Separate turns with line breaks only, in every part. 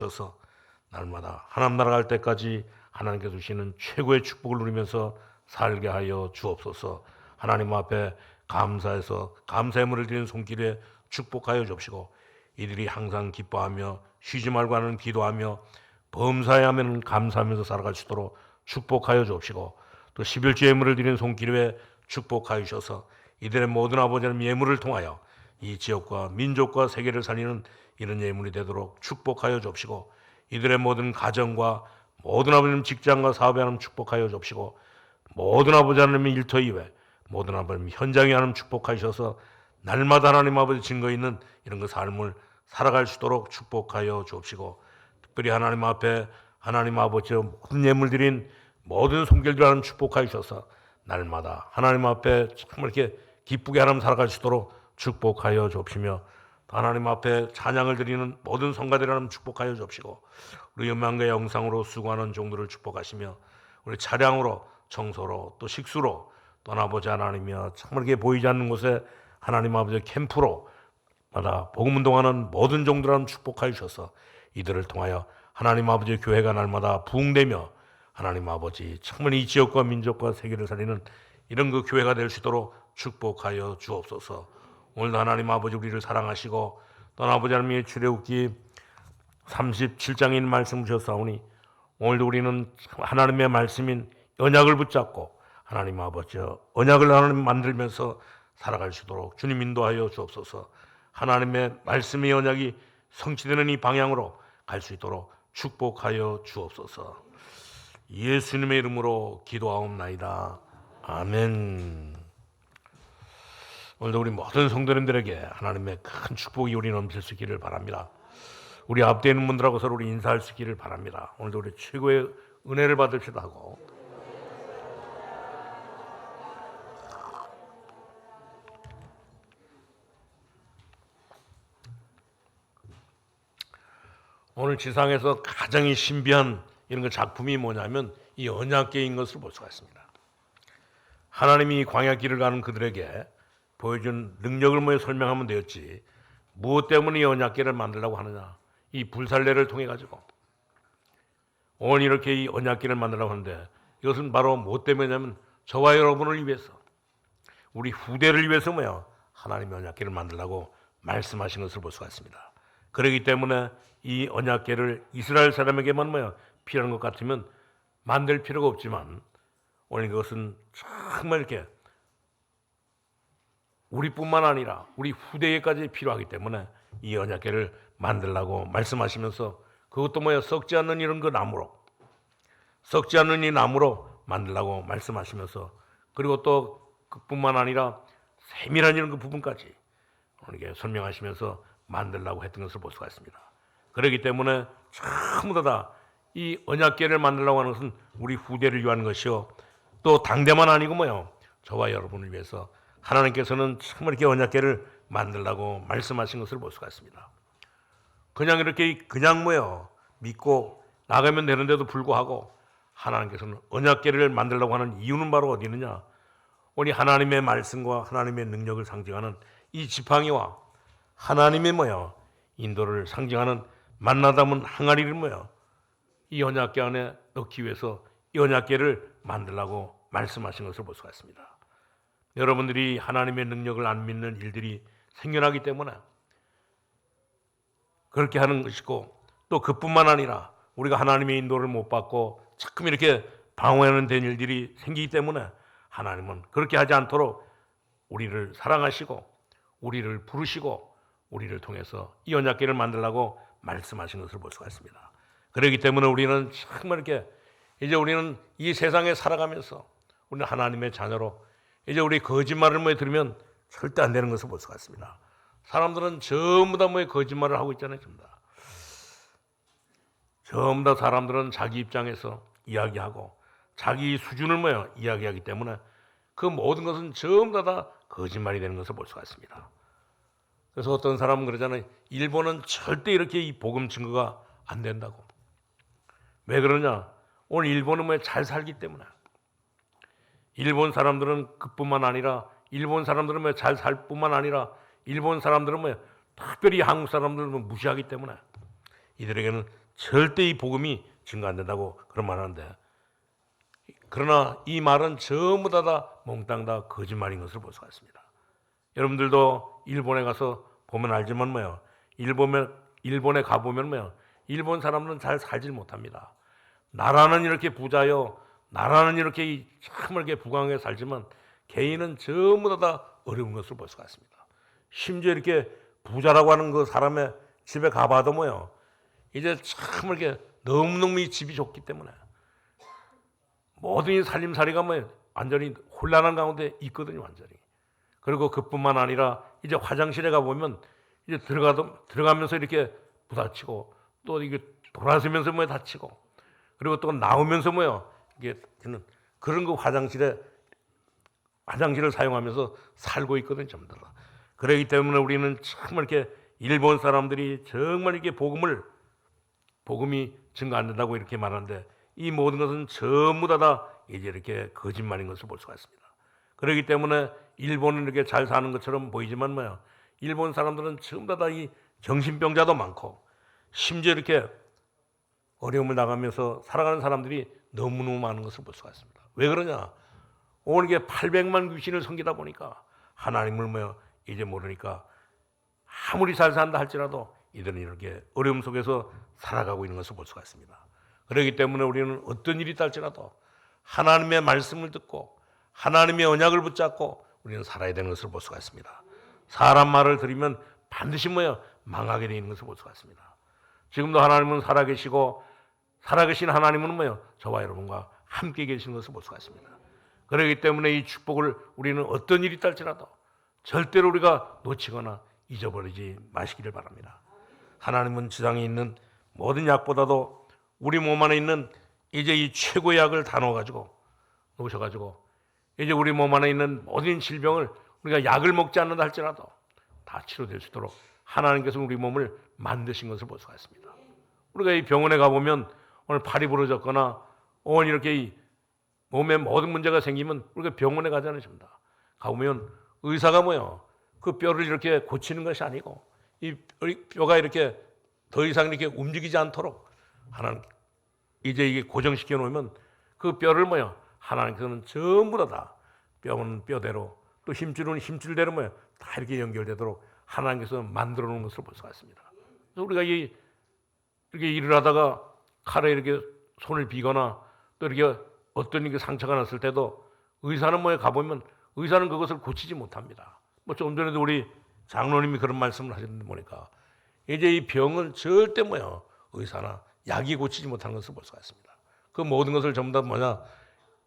주셔서 날마다 하나님 나라 갈 때까지 하나님께서 주시는 최고의 축복을 누리면서 살게 하여 주옵소서. 하나님 앞에 감사해서 감사의 물을 드리는 손길에 축복하여 주옵시고, 이들이 항상 기뻐하며 쉬지 말고 하는 기도하며 범사에 하면 감사하면서 살아갈 수 있도록 축복하여 주옵시고, 또 11조 예물을 드리는 손길에 축복하여 주셔서 이들의 모든 아버지 하나님 예물을 통하여 이 지역과 민족과 세계를 살리는 이런 예물이 되도록 축복하여 주옵시고, 이들의 모든 가정과 모든 아버지님 직장과 사업에 하나님 축복하여 주옵시고, 모든 아버지 하나님의 일터 이외 모든 아버지 현장에 하나님 축복하셔서 날마다 하나님 아버지 증거 있는 이런 그 삶을 살아갈 수 있도록 축복하여 주옵시고, 특별히 하나님 앞에 하나님 아버지 모든 예물 드린 모든 손길들 하나님 축복하여 주셔서 날마다 하나님 앞에 정말 이렇게 기쁘게 하나님 살아갈 수 있도록 축복하여 주옵시며, 하나님 앞에 찬양을 드리는 모든 성가들 하나님 축복하여 주옵시고, 우리 음악과 영상으로 수고하는 종들을 축복하시며, 우리 차량으로 청소로 또 식수로 또 아버지 하나님이여 정말 이게 보이지 않는 곳에 하나님 아버지 캠프로 마다 복음 운동하는 모든 종들 하나님 축복하여 주셔서 이들을 통하여 하나님 아버지 교회가 날마다 부흥되며 하나님 아버지 정말 이 지역과 민족과 세계를 살리는 이런 그 교회가 될 수 있도록 축복하여 주옵소서. 오늘도 하나님 아버지 우리를 사랑하시고 또 아버지 하나님의 출애굽기 37장인 말씀 주셨사오니, 오늘도 우리는 하나님의 말씀인 언약을 붙잡고 하나님 아버지 언약을 하나님 만들면서 살아갈 수 있도록 주님 인도하여 주옵소서. 하나님의 말씀의 언약이 성취되는 이 방향으로 갈 수 있도록 축복하여 주옵소서. 예수님의 이름으로 기도하옵나이다. 아멘. 오늘도 우리 모든 성도님들에게 하나님의 큰 축복이 우리 넘칠 수 있기를 바랍니다. 우리 앞에 있는 분들하고 서로 우리 인사할 수 있기를 바랍니다. 오늘도 우리 최고의 은혜를 받읍시다 하고, 오늘 지상에서 가장 신비한 이런 그 작품이 뭐냐면 이 언약궤인 것을 볼 수가 있습니다. 하나님이 광야길을 가는 그들에게 보여준 능력을 설명하면 되었지, 무엇 때문에 이 언약궤를 만들려고 하느냐, 이 불살례를 통해 가지고 오늘 이렇게 이 언약궤를 만들려고 하는데, 이것은 바로 무엇 때문이냐면 저와 여러분을 위해서, 우리 후대를 위해서 하나님의 언약궤를 만들려고 말씀하신 것을 볼 수가 있습니다. 그렇기 때문에 이 언약궤를 이스라엘 사람에게만 필요한 것 같으면 만들 필요가 없지만, 오늘 이것은 정말 이렇게 우리뿐만 아니라 우리 후대에까지 필요하기 때문에 이 언약궤를 만들라고 말씀하시면서, 그것도 썩지 않는 이런 그 나무로, 썩지 않는 이 나무로 만들라고 말씀하시면서, 그리고 또 그뿐만 아니라 세밀한 이런 그 부분까지 이렇게 설명하시면서 만들라고 했던 것을 볼 수가 있습니다. 그렇기 때문에 전부 다 이 언약궤를 만들라고 하는 것은 우리 후대를 위한 것이요, 또 당대만 아니고 저와 여러분을 위해서 하나님께서는 정말 이렇게 언약궤를 만들라고 말씀하신 것을 볼 수가 있습니다. 그냥 이렇게 믿고 나가면 되는데도 불구하고 하나님께서는 언약궤를 만들라고 하는 이유는 바로 어디 있느냐, 우리 하나님의 말씀과 하나님의 능력을 상징하는 이 지팡이와 하나님의 인도를 상징하는 만나 담은 항아리를 이 언약궤 안에 넣기 위해서 이 언약궤를 만들라고 말씀하신 것을 볼 수가 있습니다. 여러분들이 하나님의 능력을 안 믿는 일들이 생겨나기 때문에 그렇게 하는 것이고, 또 그뿐만 아니라 우리가 하나님의 인도를 못 받고 자꾸 이렇게 방어하는 된 일들이 생기기 때문에 하나님은 그렇게 하지 않도록 우리를 사랑하시고 우리를 부르시고 우리를 통해서 이 언약궤를 만들라고 말씀하신 것을 볼 수가 있습니다. 그렇기 때문에 우리는 정말 이렇게 이제 우리는 이 세상에 살아가면서 우리는 하나님의 자녀로 이제 우리 거짓말을 들으면 절대 안 되는 것을 볼 수가 있습니다. 사람들은 전부 다 거짓말을 하고 있잖아요. 전부 다 사람들은 자기 입장에서 이야기하고 자기 수준을 이야기하기 때문에 그 모든 것은 전부 다 거짓말이 되는 것을 볼 수가 있습니다. 그래서 어떤 사람은 그러잖아요. 일본은 절대 이렇게 이 복음 증거가 안 된다고. 왜 그러냐? 오늘 일본은 잘 살기 때문에. 일본 사람들은 그뿐만 아니라 일본 사람들은 잘 살 뿐만 아니라 일본 사람들은 특별히 한국 사람들은 무시하기 때문에 이들에게는 절대 이 복음이 증가 안 된다고 그런 말 하는데, 그러나 이 말은 전부 다 몽땅 다 거짓말인 것을 볼 수가 있습니다. 여러분들도 일본에 가서 보면 알지만 뭐요, 일본에 가보면 뭐요, 일본 사람들은 잘 살질 못합니다. 나라는 이렇게 부자요, 나라는 이렇게 참 이렇게 부강하게 살지만 개인은 전부 다 어려운 것을 볼 수가 있습니다. 심지어 이렇게 부자라고 하는 그 사람의 집에 가봐도 뭐요, 이제 참 이렇게 너무너무 이 집이 좋기 때문에 모든 이 살림살이가 뭐 완전히 혼란한 가운데 있거든요, 완전히. 그리고 그뿐만 아니라 이제 화장실에 가보면 이제 들어가면서 이렇게 부딪히고, 또 이게 돌아서면서 뭐 다치고, 그리고 또 나오면서 뭐요, 이게 그런 거 화장실을 사용하면서 살고 있거든요, 전부 다. 그렇기 때문에 우리는 참 이렇게 일본 사람들이 정말 이렇게 복음이 증가 안 된다고 이렇게 말하는데, 이 모든 것은 전부 다 이제 이렇게 거짓말인 것을 볼 수가 있습니다. 그렇기 때문에 일본은 이렇게 잘 사는 것처럼 보이지만 뭐야, 일본 사람들은 전부 다 이 정신병자도 많고, 심지어 이렇게 어려움을 나가면서 살아가는 사람들이 너무너무 많은 것을 볼 수가 있습니다. 왜 그러냐? 오늘 이게 800만 귀신을 섬기다 보니까 하나님을 뭐야 이제 모르니까 아무리 잘 산다 할지라도 이들은 이렇게 어려움 속에서 살아가고 있는 것을 볼 수가 있습니다. 그렇기 때문에 우리는 어떤 일이 있다 할지라도 하나님의 말씀을 듣고 하나님의 언약을 붙잡고 우리는 살아야 되는 것을 볼 수가 있습니다. 사람 말을 들으면 반드시 뭐야 망하게 되는 것을 볼 수가 있습니다. 지금도 하나님은 살아계신 하나님은 뭐야 저와 여러분과 함께 계시는 것을 볼 수가 있습니다. 그렇기 때문에 이 축복을 우리는 어떤 일이 있다 할지라도 절대로 우리가 놓치거나 잊어버리지 마시기를 바랍니다. 하나님은 지상에 있는 모든 약보다도 우리 몸 안에 있는 이제 이 최고의 약을 다 놓으셔가지고 이제 우리 몸 안에 있는 모든 질병을 우리가 약을 먹지 않는다 할지라도 다 치료될 수 있도록 하나님께서 우리 몸을 만드신 것을 볼 수가 있습니다. 우리가 이 병원에 가보면 오늘 팔이 부러졌거나 오늘 이렇게 이 몸에 모든 문제가 생기면 우리가 병원에 가잖아요. 가보면 의사가 뭐요? 그 뼈를 이렇게 고치는 것이 아니고 이 뼈가 이렇게 더 이상 이렇게 움직이지 않도록 하나님 이제 이게 고정시켜 놓으면 그 뼈를 뭐요? 하나님께서는 전부 다 뼈는 뼈대로 또 힘줄은 힘줄대로 뭐요? 다 이렇게 연결되도록 하나님께서 만들어 놓은 것을 볼 수가 있습니다. 그래서 우리가 이렇게 일을 하다가 칼에 이렇게 손을 비거나 또 이렇게 어떤 이게 상처가 났을 때도 의사는 뭐에 가보면 의사는 그것을 고치지 못합니다. 뭐 좀 전에도 우리 장로님이 그런 말씀을 하셨는데 보니까 이제 이 병은 절대 뭐야 의사나 약이 고치지 못하는 것을 볼 수가 있습니다. 그 모든 것을 전부 다 뭐냐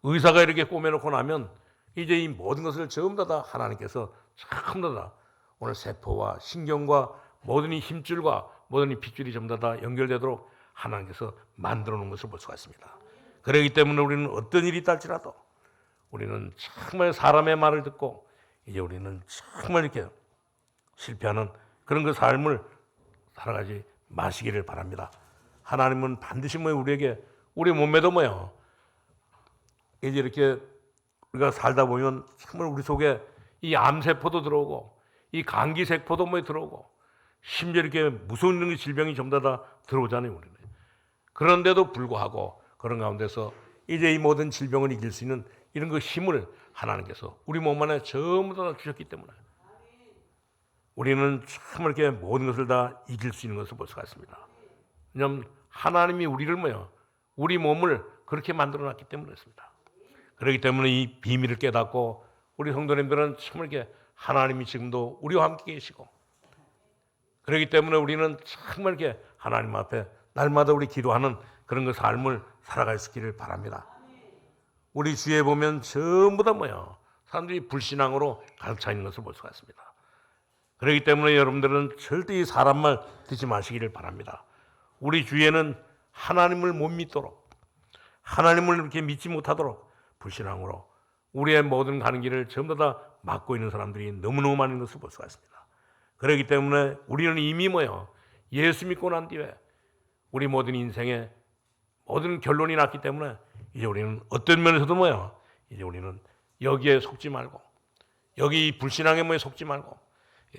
의사가 이렇게 꼬매놓고 나면 이제 이 모든 것을 전부 다 하나님께서 전부 다 오늘 세포와 신경과 모든 이 힘줄과 모든 이 핏줄이 전부 다 연결되도록 하나님께서 만들어 놓은 것을 볼 수가 있습니다. 그렇기 때문에 우리는 어떤 일이 있다 할지라도 우리는 정말 사람의 말을 듣고 이제 우리는 정말 이렇게 실패하는 그런 그 삶을 살아가지 마시기를 바랍니다. 하나님은 반드시 우리에게 우리 몸에도 이제 이렇게 우리가 살다 보면 정말 우리 속에 이 암세포도 들어오고 이 감기세포도 들어오고 심지어 이렇게 무서운 질병이 전부 다 들어오잖아요. 우리는. 그런데도 불구하고 그런 가운데서 이제 이 모든 질병을 이길 수 있는 이런 그 힘을 하나님께서 우리 몸 안에 전부 다 주셨기 때문에 우리는 참 이렇게 모든 것을 다 이길 수 있는 것을 볼 수가 있습니다. 왜냐하면 하나님이 우리를 우리 몸을 그렇게 만들어놨기 때문에 그렇습니다. 그렇기 때문에 이 비밀을 깨닫고 우리 성도님들은 참 이렇게 하나님이 지금도 우리와 함께 계시고 그렇기 때문에 우리는 정말 이렇게 하나님 앞에 날마다 우리 기도하는 그런 그 삶을 살아갈 수 있기를 바랍니다. 우리 주위에 보면 전부 다 사람들이 불신앙으로 가득 차 있는 것을 볼 수가 있습니다. 그렇기 때문에 여러분들은 절대 이 사람 말 듣지 마시기를 바랍니다. 우리 주위에는 하나님을 못 믿도록 하나님을 이렇게 믿지 못하도록 불신앙으로 우리의 모든 가는 길을 전부 다 막고 있는 사람들이 너무너무 많은 것을 볼 수가 있습니다. 그렇기 때문에 우리는 이미 예수 믿고 난 뒤에 우리 모든 인생에 모든 결론이 났기 때문에 이제 우리는 어떤 면에서도 이제 우리는 여기에 속지 말고 여기 불신앙에 속지 말고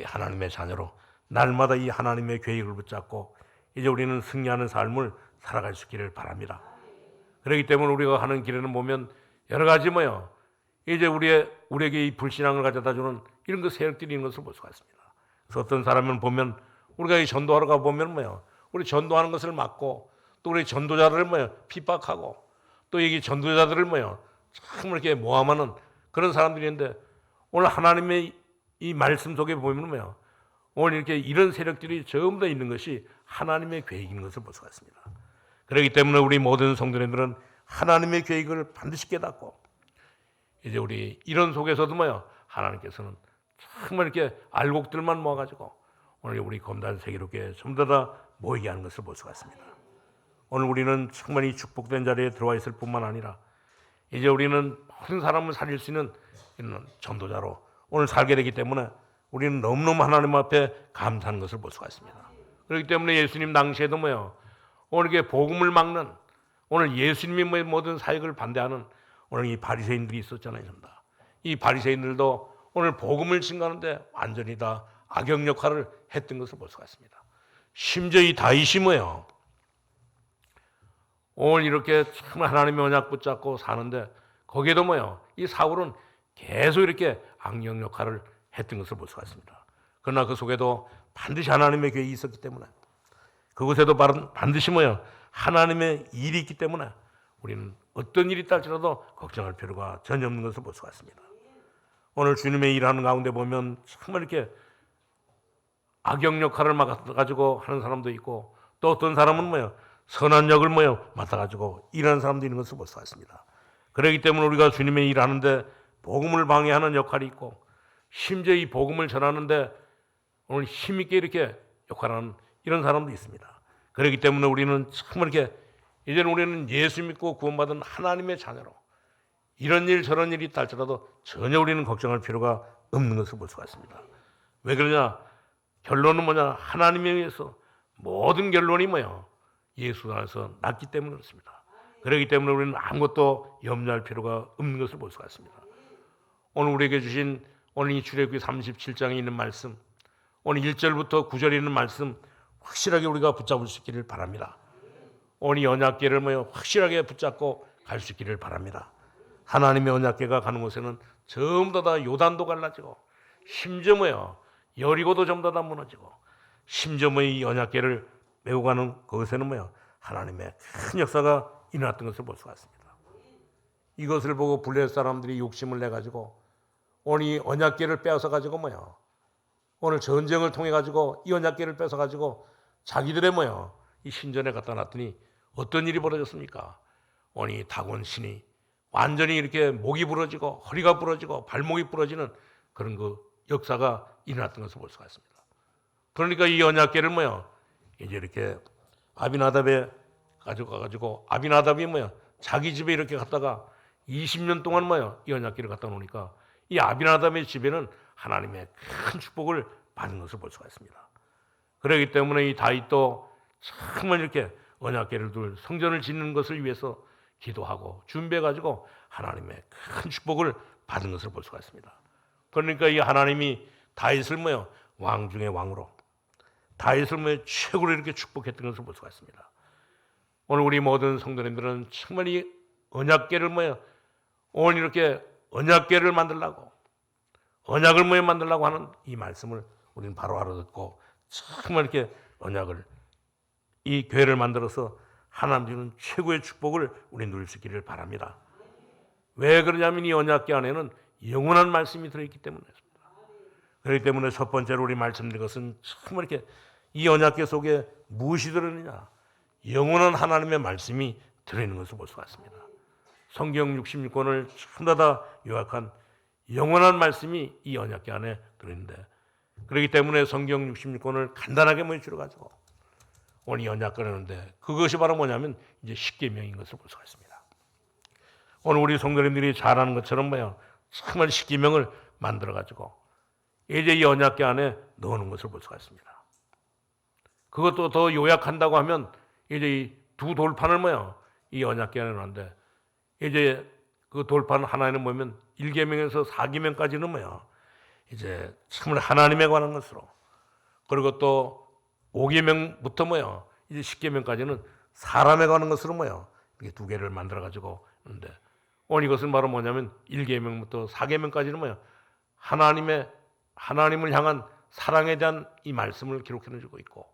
하나님의 자녀로 날마다 이 하나님의 계획을 붙잡고 이제 우리는 승리하는 삶을 살아갈 수 있기를 바랍니다. 그렇기 때문에 우리가 하는 길에는 보면 여러 가지 이제 우리에게 이 불신앙을 가져다 주는 이런 그 세력들이 있는 것을 볼 수가 있습니다. 그래서 어떤 사람은 보면 우리가 이 전도하러 가 보면 우리 전도하는 것을 막고 또 우리 전도자들을 핍박하고 또 이 전도자들을 참 이렇게 모함하는 그런 사람들이 있는데 오늘 하나님의 이 말씀 속에 보면 오늘 이렇게 이런 세력들이 전부 다 있는 것이 하나님의 계획인 것을 볼 수가 있습니다. 그렇기 때문에 우리 모든 성도님들은 하나님의 계획을 반드시 깨닫고 이제 우리 이런 속에서도 하나님께서는 정말 이렇게 알곡들만 모아가지고 오늘 우리 검단 세계롭게 전부 다 모이게 하는 것을 볼 수가 있습니다. 오늘 우리는 정말 이 축복된 자리에 들어와 있을 뿐만 아니라 이제 우리는 모든 사람을 살릴 수 있는 이런 전도자로 오늘 살게 되기 때문에 우리는 너무너무 하나님 앞에 감사하는 것을 볼 수가 있습니다. 그렇기 때문에 예수님 당시에도 오늘 이게 복음을 막는 오늘 예수님의 모든 사역을 반대하는 오늘 이 바리새인들이 있었잖아요. 이 바리새인들도 오늘 복음을 증거하는데 완전히 다 악역 역할을 했던 것을 볼 수가 있습니다. 심지어 이 다윗이 오늘 이렇게 정말 하나님의 언약 붙잡고 사는데 거기에도 이 사울은 계속 이렇게 악역 역할을 했던 것을 볼 수가 있습니다. 그러나 그 속에도 반드시 하나님의 계획이 있었기 때문에 그곳에도 반드시 하나님의 일이 있기 때문에 우리는 어떤 일이 있다 할지라도 걱정할 필요가 전혀 없는 것을 볼 수가 있습니다. 오늘 주님의 일하는 가운데 보면 정말 이렇게 악역 역할을 맡아가지고 하는 사람도 있고 또 어떤 사람은 선한 역을 맡아가지고 일하는 사람도 있는 것을 볼 수가 있습니다. 그렇기 때문에 우리가 주님의 일하는데 복음을 방해하는 역할이 있고 심지어 이 복음을 전하는데 오늘 힘있게 이렇게 역할하는 이런 사람도 있습니다. 그렇기 때문에 우리는 정말 이렇게 이제는 우리는 예수 믿고 구원받은 하나님의 자녀로 이런 일 저런 일이 있다 할지라도 전혀 우리는 걱정할 필요가 없는 것을 볼 수가 있습니다. 왜 그러냐? 결론은 하나님에 의해서 모든 결론이 예수 안에서 났기 때문에 그렇습니다. 그렇기 때문에 우리는 아무것도 염려할 필요가 없는 것을 볼 수가 있습니다. 오늘 우리에게 주신 오늘 이 출애굽기 37장에 있는 말씀, 오늘 1절부터 9절에 있는 말씀 확실하게 우리가 붙잡을 수 있기를 바랍니다. 오늘 이 언약궤를 확실하게 붙잡고 갈 수 있기를 바랍니다. 하나님의 언약궤가 가는 곳에는 전부 다 요단도 갈라지고 심지어 여리고도 전부 다 무너지고 심지어 이 언약궤를 메고 가는 그것에는 하나님의 큰 역사가 일어났던 것을 볼 수가 있습니다. 이것을 보고 블레셋 사람들이 욕심을 내가지고 오늘 이 언약궤를 빼앗아 가지고 오늘 전쟁을 통해 가지고 이 언약궤를 뺏어 가지고 자기들의 이 신전에 갖다 놨더니 어떤 일이 벌어졌습니까? 오늘 이 다곤 신이 완전히 이렇게 목이 부러지고 허리가 부러지고 발목이 부러지는 그런 그 역사가 일어났던 것을 볼 수가 있습니다. 그러니까 이 언약궤를 이제 이렇게 아비나답에 가져가가지고 아비나답이 자기 집에 이렇게 갔다가 20년 동안 이 언약궤를 갖다 놓으니까 이 아비나답의 집에는 하나님의 큰 축복을 받은 것을 볼 수가 있습니다. 그렇기 때문에 이 다윗도 정말 이렇게 언약궤를 둘 성전을 짓는 것을 위해서 기도하고 준비해가지고 하나님의 큰 축복을 받은 것을 볼 수가 있습니다. 그러니까 이 하나님이 다윗을 왕 중의 왕으로 다윗을 최고로 이렇게 축복했던 것을 볼 수가 있습니다. 오늘 우리 모든 성도님들은 정말 이 언약궤를 오늘 이렇게 언약궤를 만들려고 언약을 만들려고 하는 이 말씀을 우리는 바로 알아듣고 정말 이렇게 언약을 이 궤를 만들어서 하나님 주는 최고의 축복을 우리 누릴 수 있기를 바랍니다. 왜 그러냐면 이 언약궤 안에는 영원한 말씀이 들어있기 때문입니다. 그렇기 때문에 첫 번째로 우리 말씀드린 것은 정말 이렇게 이 언약궤 속에 무엇이 들어있느냐? 영원한 하나님의 말씀이 들어있는 것을 볼 수가 있습니다. 성경 66권을 전부 다 요약한 영원한 말씀이 이 언약궤 안에 들어있는데 그렇기 때문에 성경 66권을 간단하게 줄여가지고 오늘 이 언약궤를 하는데 그것이 바로 뭐냐면 이제 십계명인 것을 볼 수가 있습니다. 오늘 우리 성도님들이 잘 아는 것처럼 정말 십계명을 만들어가지고 이제 이 언약궤 안에 넣는 것을 볼 수가 있습니다. 그것도 더 요약한다고 하면 이제 이 두 돌판을 이 언약궤 안에 넣는데 이제 그 돌판 하나에는 보면 1계명에서 4계명까지는 이제 정말 하나님에 관한 것으로 그리고 또 5계명부터 이제 10계명까지는 사람에 관한 것으로 뭐요? 이게 두 개를 만들어 가지고 있는데 오늘 이것은 바로 뭐냐면 1계명부터 4계명까지는 뭐요? 하나님을 향한 사랑에 대한 이 말씀을 기록해 주고 있고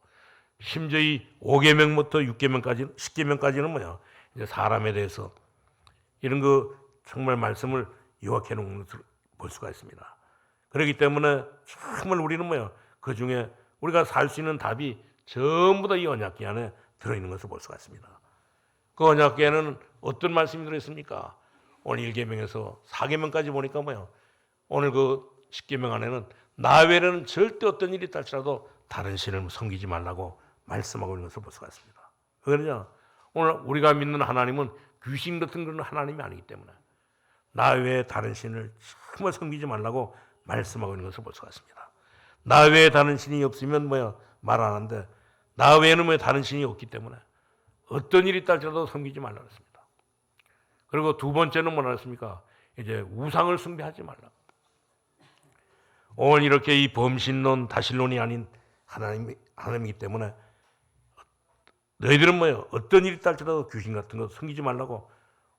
심지어 이 5계명부터 6계명까지 10계명까지는 뭐야? 이제 사람에 대해서 이런 거 정말 말씀을 요약해 놓은 것을 볼 수가 있습니다. 그렇기 때문에 정말 우리는 뭐야? 그 중에 우리가 살 수 있는 답이 전부 다 이 언약궤 안에 들어 있는 것을 볼 수가 있습니다. 그 언약궤에는 어떤 말씀이 들어 있습니까? 오늘 1계명에서 4계명까지 보니까 뭐야? 오늘 그 10계명 안에는 나 외에는 절대 어떤 일이 있다 할지라도 다른 신을 섬기지 말라고 말씀하고 있는 것을 볼 수가 있습니다. 왜 그러냐? 오늘 우리가 믿는 하나님은 귀신 같은 그런 하나님이 아니기 때문에 나 외에 다른 신을 정말 섬기지 말라고 말씀하고 있는 것을 볼 수가 있습니다. 나 외에 다른 신이 없으면 뭐야? 말 안 하는데 나 외에는 뭐 다른 신이 없기 때문에 어떤 일이 있다 할지라도 섬기지 말라고 했습니다. 그리고 두 번째는 뭐라 했습니까? 이제 우상을 숭배하지 말라. 오늘 이렇게 이 범신론, 다신론이 아닌 하나님이기 때문에 너희들은 뭐예요? 어떤 일이 있다 할지라도 귀신 같은 거 섬기지 말라고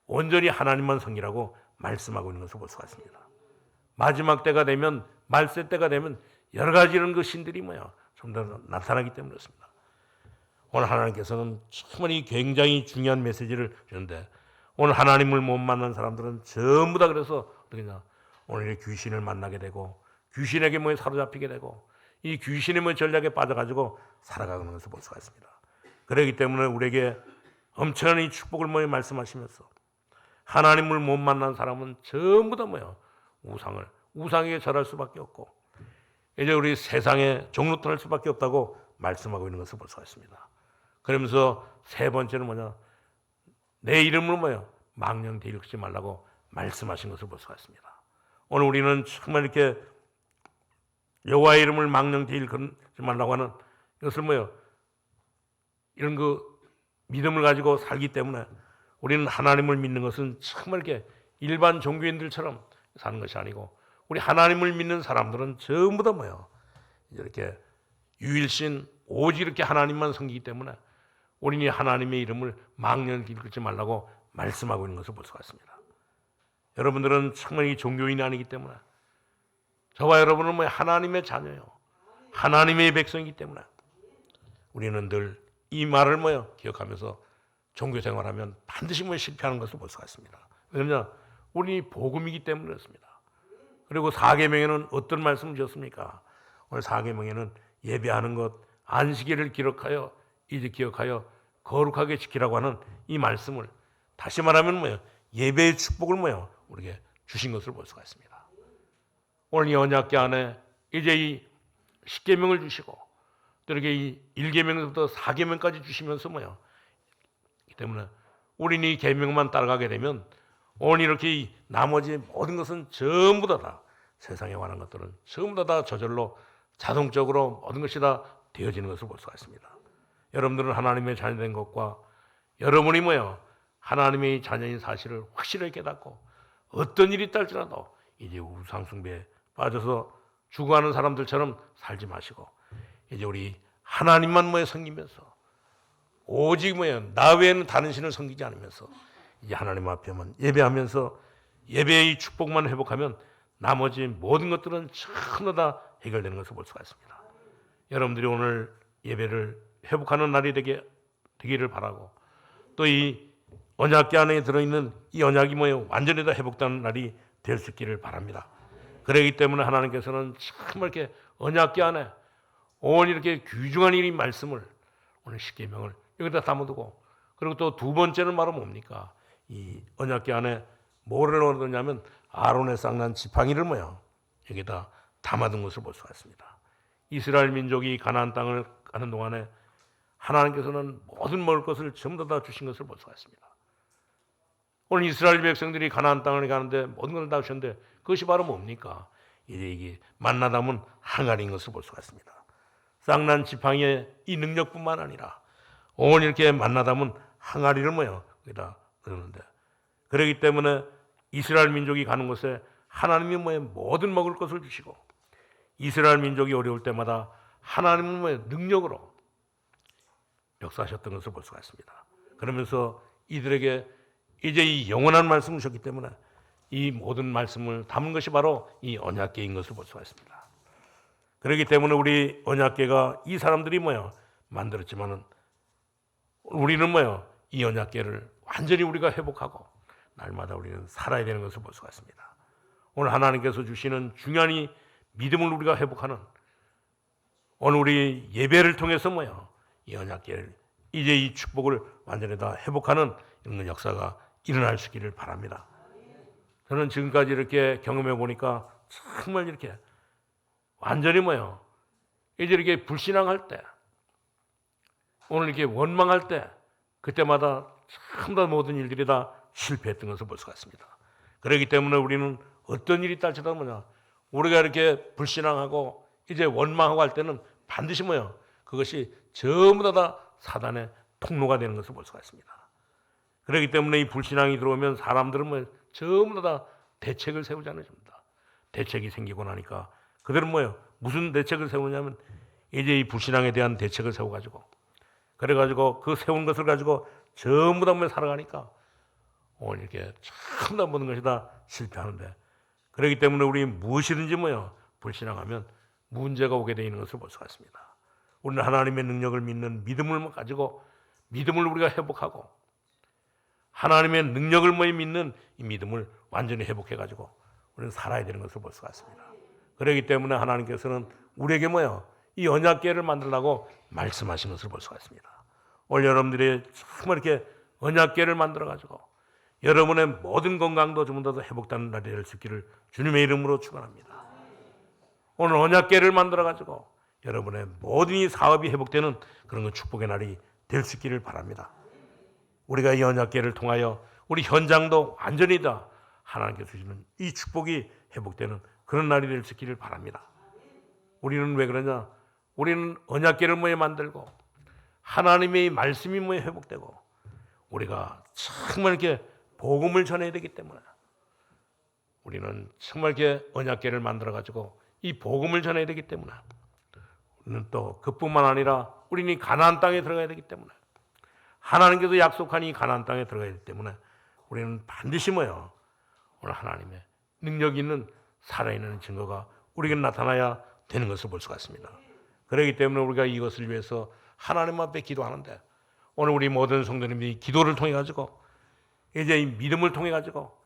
온전히 하나님만 섬기라고 말씀하고 있는 것을 볼 수가 있습니다. 마지막 때가 되면 말세 때가 되면 여러 가지 이런 그 신들이 뭐야? 좀 더 나타나기 때문에 그렇습니다. 오늘 하나님께서는 정말 이 굉장히 중요한 메시지를 주는데 오늘 하나님을 못 만난 사람들은 전부 다 그래서 어떻게냐? 오늘 귀신을 만나게 되고 귀신에게 뭐 사로잡히게 되고 이 귀신의 뭐 전략에 빠져가지고 살아가는 것을 볼 수가 있습니다. 그렇기 때문에 우리에게 엄청난 이 축복을 뭐 말씀하시면서 하나님을 못 만난 사람은 전부 다 뭐야? 우상에게 절할 수밖에 없고 이제 우리 세상에 종로토할 수밖에 없다고 말씀하고 있는 것을 볼 수가 있습니다. 그러면서 세 번째는 뭐냐? 내 이름으로 뭐야? 망령 대일하지 말라고 말씀하신 것을 볼 수가 있습니다. 오늘 우리는 정말 이렇게 여호와의 이름을 망령 대일하지 말라고 하는 이것을 뭐야? 이런 그 믿음을 가지고 살기 때문에 우리는 하나님을 믿는 것은 정말 이렇게 일반 종교인들처럼 사는 것이 아니고 우리 하나님을 믿는 사람들은 전부 다 뭐야? 이렇게 유일신 오직 이렇게 하나님만 섬기기 때문에 우리는 하나님의 이름을 망령 대일하지 말라고 말씀하고 있는 것을 볼 수가 있습니다. 여러분들은 정말 이 종교인이 아니기 때문에 저와 여러분은 뭐 하나님의 자녀요. 하나님의 백성이기 때문에 우리는 늘 이 말을 뭐요? 기억하면서 종교 생활하면 반드시 뭐 실패하는 것을 볼 수가 있습니다. 왜냐하면 우리 복음이기 때문에 그렇습니다. 그리고 4계명에는 어떤 말씀을 주셨습니까? 오늘 4계명에는 예배하는 것, 안식일을 기억하여 거룩하게 지키라고 하는 이 말씀을 다시 말하면 뭐예요? 예배의 축복을 뭐예요? 우리에게 주신 것을 볼 수가 있습니다. 오늘 이 언약궤 안에 이제 이 10계명을 주시고 또 이렇게 이 1계명부터 4계명까지 주시면서 뭐예요? 때문에 우리는 이 계명만 따라가게 되면 오늘 이렇게 이 나머지 모든 것은 전부 다 세상에 관한 것들은 전부 다 저절로 자동적으로 모든 것이 다 되어지는 것을 볼 수가 있습니다. 여러분들은 하나님의 자녀된 것과 여러분이 뭐예요? 하나님의 자녀인 사실을 확실하게 깨닫고 어떤 일이 있다 할지라도 이제 우상 숭배에 빠져서 죽어가는 사람들처럼 살지 마시고 이제 우리 하나님만 뭐에 섬기면서 오직 뭐예요? 나 외에는 다른 신을 섬기지 않으면서 이제 하나님 앞에만 예배하면서 예배의 축복만 회복하면 나머지 모든 것들은 전부 다 해결되는 것을 볼 수가 있습니다. 여러분들이 오늘 예배를 회복하는 날이 되기를 바라고 또 이 언약궤 안에 들어있는 이 언약이 뭐예요? 완전히 다 회복되는 날이 될 수 있기를 바랍니다. 그렇기 때문에 하나님께서는 정말 이렇게 언약궤 안에 오늘 이렇게 귀중한 이 말씀을 오늘 10계명을 여기다 담아두고 그리고 또 두 번째는 바로 뭡니까? 이 언약궤 안에 뭐를 넣었냐면 아론의 쌍난 지팡이를 뭐야? 여기다 담아둔 것을 볼 수가 있습니다. 이스라엘 민족이 가나안 땅을 가는 동안에 하나님께서는 모든 먹을 것을 전부 다 주신 것을 볼 수가 있습니다. 오늘 이스라엘 백성들이 가나안 땅을 가는데 모든 것을 다 주셨는데 그것이 바로 뭡니까? 이제 이게 만나 담은 항아리인 것을 볼 수가 있습니다. 쌍난 지팡이의 이 능력뿐만 아니라 오늘 이렇게 만나 담은 항아리를 뭐요? 여기다 넣는데 그렇기 때문에 이스라엘 민족이 가는 곳에 하나님이 뭐에 모든 먹을 것을 주시고 이스라엘 민족이 어려울 때마다 하나님은 뭐에 능력으로 역사하셨던 것을 볼 수가 있습니다. 그러면서 이들에게 이제 이 영원한 말씀을 주셨기 때문에 이 모든 말씀을 담은 것이 바로 이 언약궤인 것을 볼 수가 있습니다. 그렇기 때문에 우리 언약궤가 이 사람들이 만들었지만은 우리는 이 언약궤를 완전히 우리가 회복하고 날마다 우리는 살아야 되는 것을 볼 수가 있습니다. 오늘 하나님께서 주시는 중요한 이 믿음을 우리가 회복하는 오늘 우리 예배를 통해서 이 언약궤를 이제 이 축복을 완전히 다 회복하는 이런 역사가 일어날 수 있기를 바랍니다. 저는 지금까지 이렇게 경험해 보니까 정말 이렇게 완전히 이제 이렇게 불신앙할 때 오늘 이렇게 원망할 때 그때마다 참 다 모든 일들이 다 실패했던 것을 볼 수가 있습니다. 그렇기 때문에 우리는 어떤 일이 있달지라도 우리가 이렇게 불신앙하고 이제 원망하고 할 때는 반드시 그것이 전부 다 사단의 통로가 되는 것을 볼 수가 있습니다. 그렇기 때문에 이 불신앙이 들어오면 사람들은 전부 다 대책을 세우지 않습니다. 대책이 생기고 나니까 그들은 무슨 대책을 세우냐면 이제 이 불신앙에 대한 대책을 세워가지고 그래가지고 그 세운 것을 가지고 전부 다 살아가니까 오늘 이렇게 참 다 모든 것이 다 실패하는데 그렇기 때문에 우리 무엇이든지 불신앙하면 문제가 오게 되어 있는 것을 볼 수가 있습니다. 우리는 하나님의 능력을 믿는 믿음을 가지고 믿음을 우리가 회복하고 하나님의 능력을 믿는 이 믿음을 완전히 회복해가지고 우리는 살아야 되는 것을 볼 수가 있습니다. 그렇기 때문에 하나님께서는 우리에게 이 언약궤를 만들라고 말씀하신 것을 볼 수가 있습니다. 오늘 여러분들이 정말 이렇게 언약궤를 만들어가지고 여러분의 모든 건강도 좀 더 회복되는 날이 될 수 있기를 주님의 이름으로 축원합니다. 오늘 언약궤를 만들어가지고 여러분의 모든 이 사업이 회복되는 그런 축복의 날이 될 수 있기를 바랍니다. 우리가 이 언약궤를 통하여 우리 현장도 완전히 다 하나님께서 주시는 이 축복이 회복되는 그런 날이 될 수 있기를 바랍니다. 우리는 왜 그러냐? 우리는 언약궤를 만들고 하나님의 말씀이 회복되고 우리가 정말 이렇게 복음을 전해야 되기 때문에 우리는 정말 이렇게 언약궤를 만들어 가지고 이 복음을 전해야 되기 때문에 우리는 또 그뿐만 아니라 우리는 가나안 땅에 들어가야 되기 때문에 하나님께서 약속한 이 가나안 땅에 들어가야 되기 때문에 우리는 반드시 오늘 하나님의 능력 있는 살아있는 증거가 우리에게 나타나야 되는 것을 볼 수가 있습니다. 그렇기 때문에 우리가 이것을 위해서 하나님 앞에 기도하는데 오늘 우리 모든 성도님들이 기도를 통해 가지고 이제 이 믿음을 통해 가지고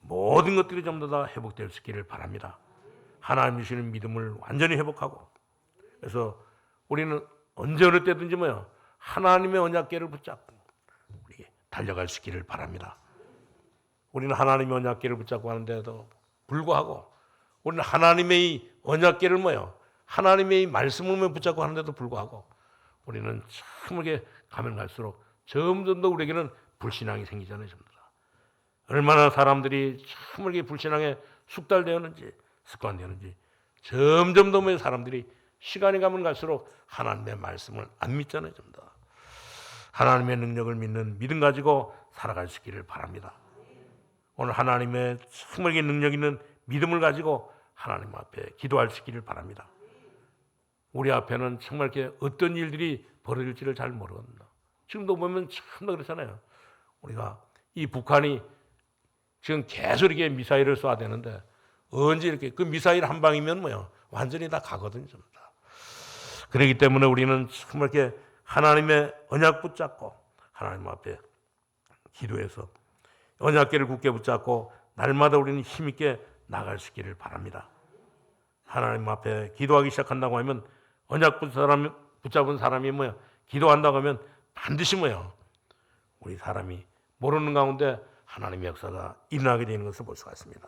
모든 것들이 전부 다 회복될 수 있기를 바랍니다. 하나님 주시는 믿음을 완전히 회복하고 그래서 우리는 언제 어느 때든지 하나님의 언약궤를 붙잡고 우리 달려갈 수 있기를 바랍니다. 우리는 하나님의 언약궤를 붙잡고 하는데도 불구하고 우리는 하나님의 이 언약궤를 하나님의 이 말씀을 붙잡고 하는데도 불구하고 우리는 참게 가면 갈수록 점점 더 우리에게는 불신앙이 생기잖아요. 얼마나 사람들이 참게 불신앙에 숙달되었는지 습관되었는지 점점 더 사람들이 시간이 가면 갈수록 하나님의 말씀을 안 믿잖아요. 좀 더. 하나님의 능력을 믿는 믿음 가지고 살아갈 수 있기를 바랍니다. 오늘 하나님의 정말 능력 있는 믿음을 가지고 하나님 앞에 기도할 수 있기를 바랍니다. 우리 앞에는 정말 이렇게 어떤 일들이 벌어질지를 잘 모르거든요. 지금도 보면 참 그렇잖아요. 우리가 이 북한이 지금 계속 이렇게 미사일을 쏴야 되는데 언제 이렇게 그 미사일 한 방이면 완전히 다 가거든요. 다. 그렇기 때문에 우리는 정말 이렇게 하나님의 언약 붙잡고 하나님 앞에 기도해서 언약궤를 굳게 붙잡고 날마다 우리는 힘있게 나갈 수 있기를 바랍니다. 하나님 앞에 기도하기 시작한다고 하면 언약 붙잡은 사람이 기도한다고 하면 반드시 우리 사람이 모르는 가운데 하나님의 역사가 일어나게 되는 것을 볼 수가 있습니다.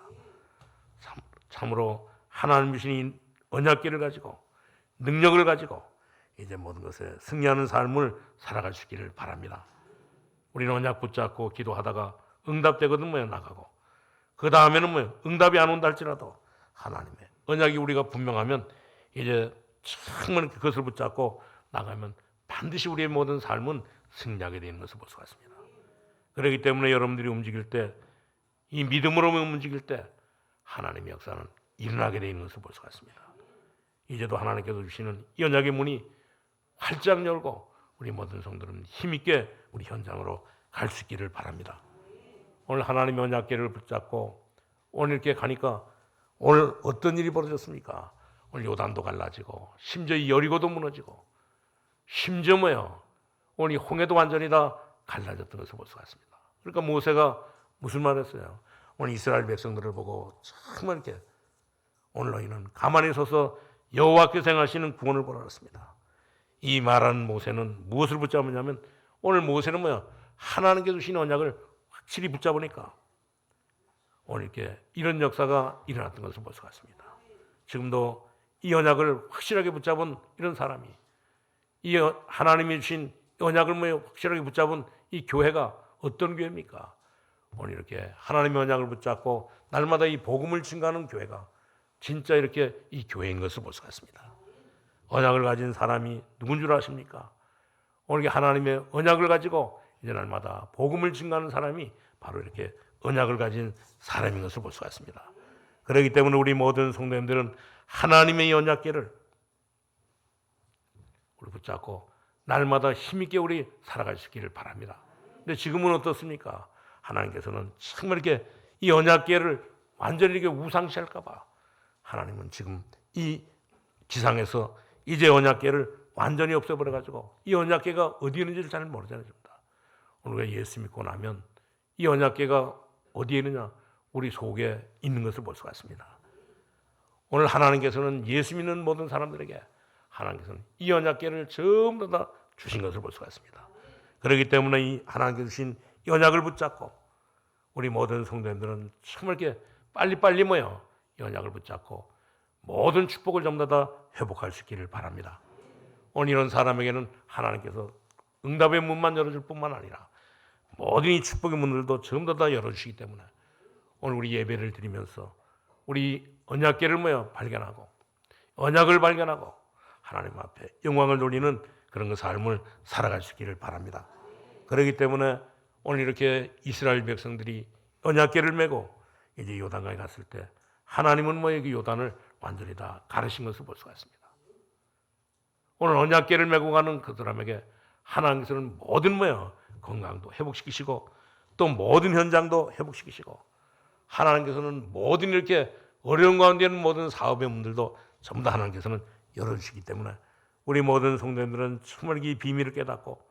참으로 하나님 주신 언약궤를 가지고 능력을 가지고 이제 모든 것에 승리하는 삶을 살아갈 수 있기를 바랍니다. 우리는 언약 붙잡고 기도하다가 응답되거든 나가고 그 다음에는 응답이 안 온다 할지라도 하나님의 언약이 우리가 분명하면 이제 정말 그것을 붙잡고 나가면 반드시 우리의 모든 삶은 승리하게 되는 것을 볼 수가 있습니다. 그렇기 때문에 여러분들이 움직일 때 이 믿음으로 움직일 때 하나님의 역사는 일어나게 되는 것을 볼 수가 있습니다. 이제도 하나님께서 주시는 이 언약의 문이 활짝 열고 우리 모든 성도는 힘있게 우리 현장으로 갈 수 있기를 바랍니다. 오늘 하나님의 언약궤를 붙잡고 오늘 이렇게 가니까 오늘 어떤 일이 벌어졌습니까? 오늘 요단도 갈라지고 심지어 이 여리고도 무너지고 심지어 오늘 이 홍해도 완전히 다 갈라졌던 것을 볼 수가 있습니다. 그러니까 모세가 무슨 말을 했어요? 오늘 이스라엘 백성들을 보고 정말 이렇게 오늘 너희는 가만히 서서 여호와께서 행하시는 구원을 보라 했습니다. 이 말하는 모세는 무엇을 붙잡느냐면 오늘 모세는 하나님께서 주신 언약을 확실히 붙잡으니까 오늘 이렇게 이런 역사가 일어났던 것을 볼 수가 있습니다. 지금도 이 언약을 확실하게 붙잡은 이런 사람이 이 하나님이 주신 언약을 확실하게 붙잡은 이 교회가 어떤 교회입니까? 오늘 이렇게 하나님의 언약을 붙잡고 날마다 이 복음을 증가하는 교회가 진짜 이렇게 이 교회인 것을 볼 수가 있습니다. 언약을 가진 사람이 누군 줄 아십니까? 오늘 하나님의 언약을 가지고 이제 날마다 복음을 증가하는 사람이 바로 이렇게 언약을 가진 사람인 것을 볼 수가 있습니다. 그렇기 때문에 우리 모든 성도님들은 하나님의 언약궤를 우리 붙잡고 날마다 힘있게 우리 살아갈 수 있기를 바랍니다. 근데 지금은 어떻습니까? 하나님께서는 정말 이렇게 이 언약궤를 완전히 이렇게 우상시할까 봐 하나님은 지금 이 지상에서 이제 언약궤를 완전히 없애버려 가지고 이 언약궤가 어디 있는지를 잘 모르잖아요. 오늘 우리가 예수 믿고 나면 이 언약궤가 어디에 있느냐? 우리 속에 있는 것을 볼 수가 있습니다. 오늘 하나님께서는 예수 믿는 모든 사람들에게 하나님께서는 이 언약궤를 전부 다 주신 것을 볼 수가 있습니다. 그렇기 때문에 이 하나님께서 주신 이 언약을 붙잡고 우리 모든 성도님들은 정말 이렇게 빨리빨리 이 언약을 붙잡고 모든 축복을 전부 다 회복할 수 있기를 바랍니다. 오늘 이런 사람에게는 하나님께서 응답의 문만 열어줄 뿐만 아니라 모든 이 축복의 문들도 전부 다 열어주시기 때문에 오늘 우리 예배를 드리면서 우리 언약궤를 발견하고 언약을 발견하고 하나님 앞에 영광을 돌리는 그런 삶을 살아갈 수 있기를 바랍니다. 그렇기 때문에 오늘 이렇게 이스라엘 백성들이 언약궤를 메고 이제 요단강에 갔을 때 하나님은 그 요단을 완전히 다 가르신 것을 볼 수가 있습니다. 오늘 언약궤를 메고 가는 그 사람에게 하나님께서는 모든 건강도 회복시키시고 또 모든 현장도 회복시키시고 하나님께서는 모든 이렇게 어려운 가운데 있는 모든 사업의 문들도 전부 다 하나님께서는 열어주시기 때문에 우리 모든 성도님들은 정말 이 비밀을 깨닫고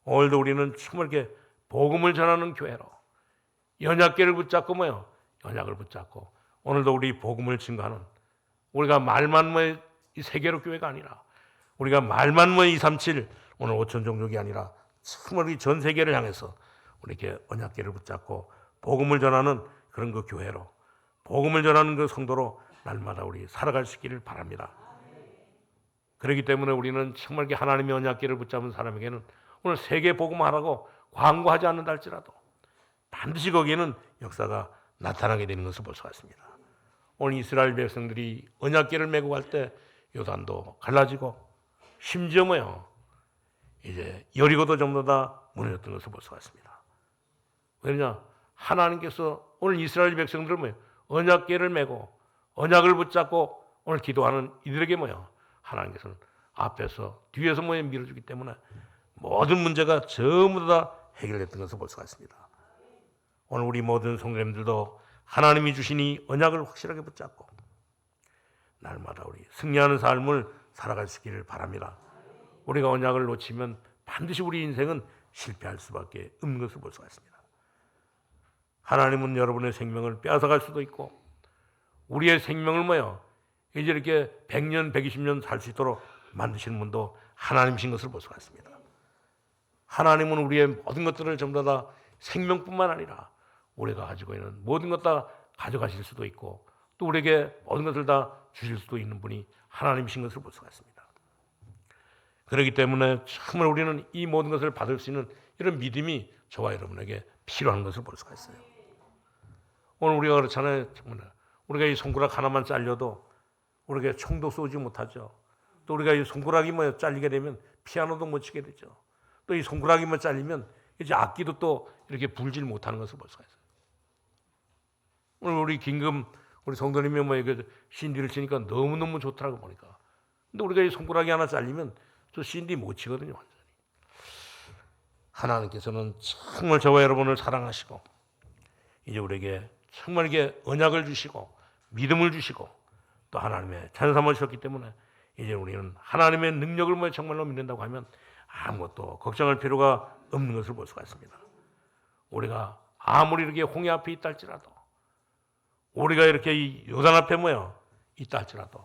오늘도 우리는 정말 이렇게 복음을 전하는 교회로 언약궤를 붙잡고 언약을 붙잡고 오늘도 우리 복음을 증거하는 우리가 말만 이 세계로 교회가 아니라 우리가 말만 237 오늘 5천 종족이 아니라 정말 우리 전 세계를 향해서 우리 이렇게 언약궤를 붙잡고 복음을 전하는 그런 그 교회로 복음을 전하는 그 성도로 날마다 우리 살아갈 수 있기를 바랍니다. 그렇기 때문에 우리는 정말 하나님의 언약궤를 붙잡은 사람에게는 오늘 세계 복음하라고 광고하지 않는다 할지라도 반드시 거기에는 역사가 나타나게 되는 것을 볼 수가 있습니다. 오늘 이스라엘 백성들이 언약궤를 메고 갈 때 요단도 갈라지고 심지어 이제 여리고도 전부 다 무너졌던 것을 볼 수가 있습니다. 왜냐? 하나님께서 오늘 이스라엘 백성들을 언약궤를 메고 언약을 붙잡고 오늘 기도하는 이들에게 하나님께서는 앞에서 뒤에서 밀어주기 때문에 모든 문제가 전부 다 해결됐던 것을 볼 수가 있습니다. 오늘 우리 모든 성도님들도 하나님이 주신 이 언약을 확실하게 붙잡고 날마다 우리 승리하는 삶을 살아갈 수 있기를 바랍니다. 우리가 언약을 놓치면 반드시 우리 인생은 실패할 수밖에 없는 것을 볼 수가 있습니다. 하나님은 여러분의 생명을 빼앗아갈 수도 있고 우리의 생명을 이제 이렇게 100년, 120년 살 수 있도록 만드시는 분도 하나님이신 것을 볼 수가 있습니다. 하나님은 우리의 모든 것들을 전부 다 생명뿐만 아니라 우리가 가지고 있는 모든 것 다 가져가실 수도 있고 또 우리에게 모든 것을 다 주실 수도 있는 분이 하나님이신 것을 볼 수가 있습니다. 그렇기 때문에 정말 우리는 이 모든 것을 받을 수 있는 이런 믿음이 저와 여러분에게 필요한 것을 볼 수가 있어요. 오늘 우리가 그렇잖아요. 정말 우리가 이 손가락 하나만 잘려도 우리가 총도 쏘지 못하죠. 또 우리가 이 손가락이 잘리게 되면 피아노도 못 치게 되죠. 또 이 손가락이 잘리면 이제 악기도 또 이렇게 불질 못하는 것을 볼 수가 있어요. 오늘 우리 긴금 우리 성도님이 그 신디를 치니까 너무너무 좋더라고 보니까. 근데 우리가 이 손가락이 하나 잘리면 저 신디 못 치거든요, 완전히. 하나님께서는 정말 저와 여러분을 사랑하시고 이제 우리에게 정말 이게 언약을 주시고 믿음을 주시고 또 하나님의 찬삼을 주셨기 때문에 이제 우리는 하나님의 능력을 정말로 믿는다고 하면 아무것도 걱정할 필요가 없는 것을 볼 수가 있습니다. 우리가 아무리 이렇게 홍해 앞에 있다 할지라도 우리가 이렇게 이 요단 앞에 있다 할지라도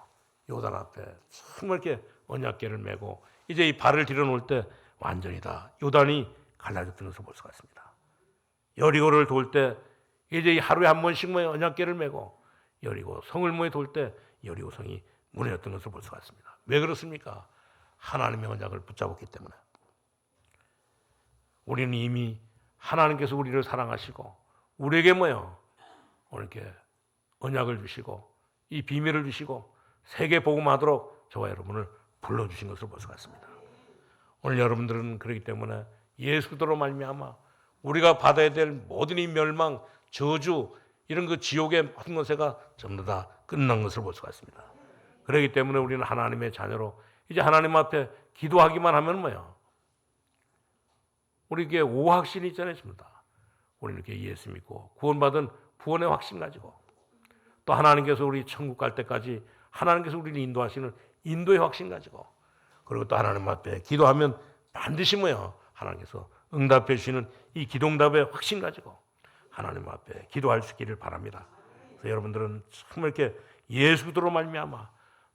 요단 앞에 정말 이렇게 언약궤를 메고 이제 이 발을 들여놓을 때 완전히 다 요단이 갈라졌던 것을 볼 수가 있습니다. 여리고를 돌 때 이제 하루에 한 번씩 언약궤를 메고 여리고 성을 돌 때 여리고 성이 무너졌던 것을 볼 수가 있습니다. 왜 그렇습니까? 하나님의 언약을 붙잡았기 때문에. 우리는 이미 하나님께서 우리를 사랑하시고 우리에게 오늘 이렇게 언약을 주시고 이 비밀을 주시고 세계 복음하도록 저와 여러분을 불러주신 것을 볼 수가 있습니다. 오늘 여러분들은 그렇기 때문에 예수 그리스도로 말미암아 우리가 받아야 될 모든 이 멸망, 저주 이런 그 지옥의 모든 것에가 전부 다 끝난 것을 볼 수가 있습니다. 그렇기 때문에 우리는 하나님의 자녀로 이제 하나님 앞에 기도하기만 하면 우리에게 오확신이 있잖아요. 전부 다. 우리는 이렇게 예수 믿고 구원받은 구원의 확신 가지고 또 하나님께서 우리 천국 갈 때까지 하나님께서 우리를 인도하시는 인도의 확신 가지고 그리고 또 하나님 앞에 기도하면 반드시 하나님께서 응답해 주시는 이 기도응답의 확신 가지고 하나님 앞에 기도할 수 있기를 바랍니다. 그래서 여러분들은 정말 이렇게 예수 그리스도로 말미암아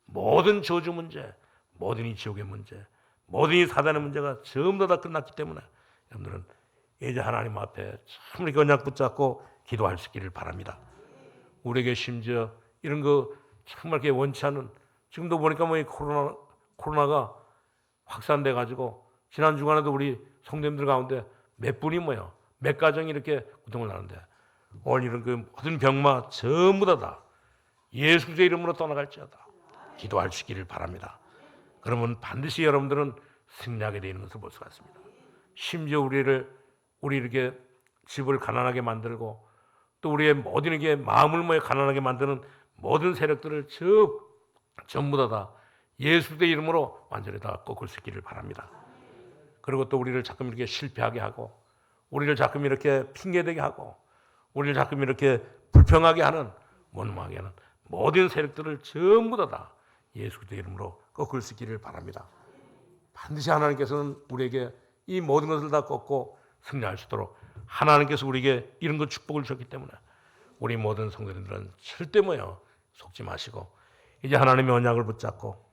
모든 저주 문제, 모든 이 지옥의 문제, 모든 이 사단의 문제가 전부 다 끝났기 때문에 여러분들은 이제 하나님 앞에 정말 이렇게 언약 붙잡고 기도할 수 있기를 바랍니다. 우리에게 심지어 이런 거 정말 이렇게 원치 않은 지금도 보니까 이 코로나가 확산돼 가지고 지난 주간에도 우리 성도님들 가운데 몇 분이 몇 가정이 이렇게 고통을 나는데 오늘 이런 그 모든 병마 전부 다 예수 그리스도의 이름으로 떠나갈지어다 기도할 수 있기를 바랍니다. 그러면 반드시 여러분들은 승리하게 되는 것을 볼 수가 있습니다. 심지어 우리 이렇게 집을 가난하게 만들고 또 우리의 모든 이게 마음을 가난하게 만드는 모든 세력들을 전부 다 예수 그리스도의 이름으로 완전히 다 꺾을 수 있기를 바랍니다. 그리고 또 우리를 자꾸 이렇게 실패하게 하고 우리를 자꾸 이렇게 핑계대게 하고 우리를 자꾸 이렇게 불평하게 하는 원망하게 하는 모든 세력들을 전부 다 예수 그리스도의 이름으로 꺾을 수 있기를 바랍니다. 반드시 하나님께서는 우리에게 이 모든 것을 다 꺾고 승리할 수 있도록 하나님께서 우리에게 이런 것 축복을 주셨기 때문에 우리 모든 성도님들은 절대 속지 마시고 이제 하나님의 언약을 붙잡고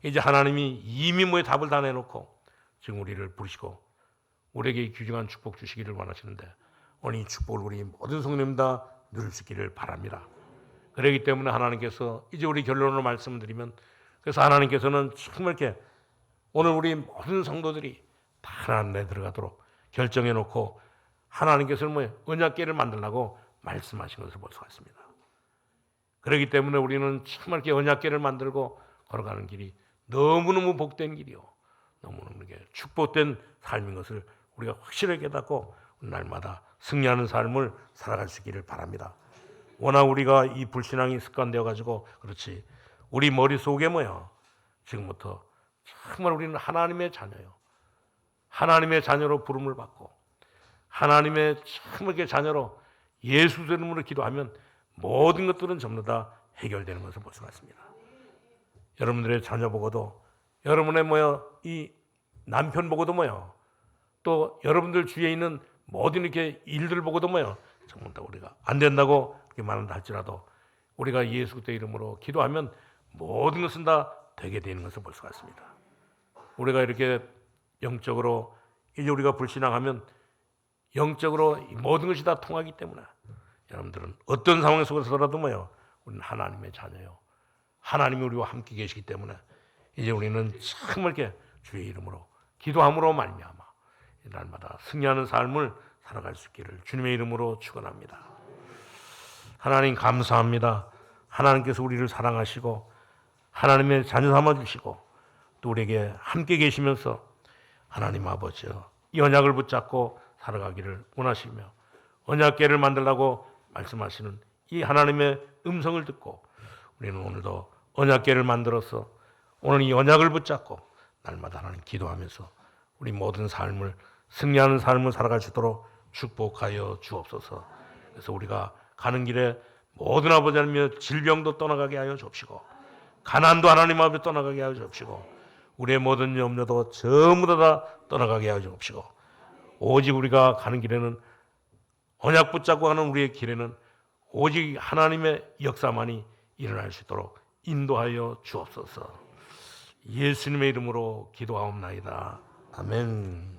이제 하나님이 이미 답을 다 내놓고 지금 우리를 부르시고 우리에게 귀중한 축복 주시기를 원하시는데 오늘 이 축복을 우리 모든 성도님 다 누릴 수 있기를 바랍니다. 그렇기 때문에 하나님께서 이제 우리 결론으로 말씀을 드리면 그래서 하나님께서는 정말 이렇게 오늘 우리 모든 성도들이 다 하나님에 들어가도록 결정해 놓고 하나님께서는 언약궤를 만들라고 말씀하신 것을 볼 수가 있습니다. 그렇기 때문에 우리는 정말 이렇게 언약궤를 만들고 걸어가는 길이 너무너무 복된 길이요. 너무너무 축복된 삶인 것을 우리가 확실하게 깨닫고 날마다 승리하는 삶을 살아갈 수 있기를 바랍니다. 워낙 우리가 이 불신앙이 습관되어 가지고 그렇지 우리 머릿속에 지금부터 정말 우리는 하나님의 자녀요. 하나님의 자녀로 부름을 받고 하나님의 정말 자녀로 예수 이름으로 기도하면 모든 것들은 전부 다 해결되는 것을 볼 수가 있습니다. 여러분들의 자녀 보고도 여러분의 이 남편 보고도 또 여러분들 주위에 있는 모든 이렇게 일들 보고도 정말 다 우리가 안 된다고 그렇게 말한다 할지라도 우리가 예수 그리스도의 이름으로 기도하면 모든 것은 다 되게 되는 것을 볼 수가 있습니다. 우리가 이렇게 영적으로 이제 우리가 불신앙하면 영적으로 모든 것이 다 통하기 때문에 여러분들은 어떤 상황 속에서라도 우리는 하나님의 자녀요. 하나님이 우리와 함께 계시기 때문에 이제 우리는 정말 이렇게 주의 이름으로 기도함으로 말미암아 날마다 승리하는 삶을 살아갈 수 있기를 주님의 이름으로 축원합니다. 하나님 감사합니다. 하나님께서 우리를 사랑하시고 하나님의 자녀 삼아 주시고 또 우리에게 함께 계시면서 하나님 아버지여 이 언약을 붙잡고 살아가기를 원하시며 언약궤를 만들라고 말씀하시는 이 하나님의 음성을 듣고 우리는 오늘도 언약궤를 만들어서 오늘 이 언약을 붙잡고 날마다 하나님 기도하면서 우리 모든 삶을 승리하는 삶을 살아갈 수 있도록 축복하여 주옵소서. 그래서 우리가 가는 길에 모든 아버지 하나님의 질병도 떠나가게 하여 주옵시고, 가난도 하나님 앞에 떠나가게 하여 주옵시고, 우리의 모든 염려도 전부 다 떠나가게 하여 주옵시고, 오직 우리가 가는 길에는, 언약 붙잡고 가는 우리의 길에는 오직 하나님의 역사만이 일어날 수 있도록 인도하여 주옵소서. 예수님의 이름으로 기도하옵나이다. 아멘.